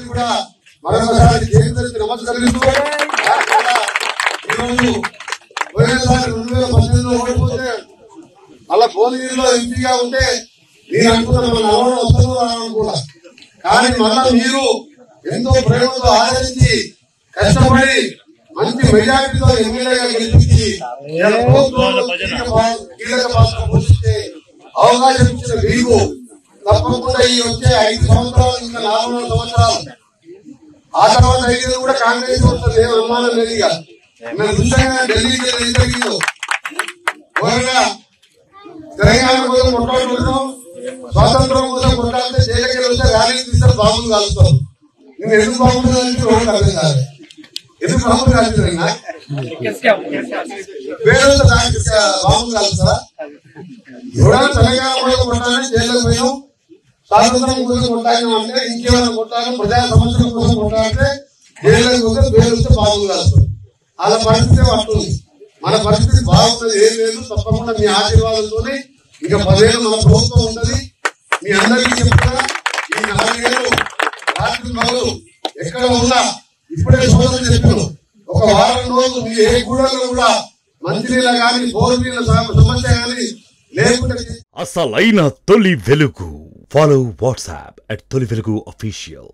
కూడా మరొకసారి కేంద్రానికి నమస్కరిస్తూ ఈరోజు పోయినసారి 2018లో ఓడిపోతే అలా భువనగిరిలో ఎంపీగా ఉంటే నేను అనుకున్నా మన నలభై వస్తాను అనుకున్నా. కానీ మళ్ళా మీరు ఎంతో ప్రేమతో ఆదరించి కష్టపడి మంచి మెజారిటీతో ఎమ్మెల్యేగా గెలిపించి కీలక పాత్ర పోషించే అవకాశం ఇచ్చిన మీకు తప్పకుండా ఈ వచ్చే 5 సంవత్సరాలు ఇంకా 4 సంవత్సరాలు ఆ తర్వాత 5 కూడా కాంగ్రెస్ వస్తుంది ఏం అనుమానం లేదు. ఇక మేము నిజంగా ఢిల్లీకి ఏం జరిగిందో తెలంగాణ కోసం కొట్లాడుకుంటాం, స్వాతంత్రం కోసం కొట్లాడితే జైలుకి వస్తే ర్యాలీలు తీస్తే బాబులు కలుస్తాం. నేను ఎందుకు బాగుంటుందని రోడ్డు అర్థం కాదు. ఎందుకు బాబులు కాల్చున్నా పేరు బాబులు కలుస్తా ఎవరైనా తెలంగాణ కోసం కొట్టాలని జైలుకి పోయాం, స్వాతంత్రం కోసం కొట్టాలి అంటే ఇంకేమైనా కొట్టాలి, ప్రజా సమస్యల కోసం కొట్టాలంటే జైలుకి పోతే పేరు వస్తే బాబులు కలుస్తాం. అలా పరిస్థితి పడుతుంది. మన పరిస్థితి బాగుంటుంది, ఏం లేదు. తప్పకుండా మీ ఆశీర్వాదంతోనే ఇంకా 10 ఏళ్ళు మన ప్రభుత్వం ఉంటుంది. మీ అందరికీ చెప్తున్నా, ఈ 4 ఏళ్ళు రాత్రి మొదలు ఎక్కడ ఉన్నా ఇప్పుడే సోదరులు చెప్పారు, ఒక వారం రోజులు మీ ఏ గూడలో కూడా మంచినీళ్ళ కానీ బోరు నీళ్ళ సమస్య కానీ లేకుంటే అసలైన తొలి వెలుగు. ఫాలో వాట్సాప్ @తొలి వెలుగు official.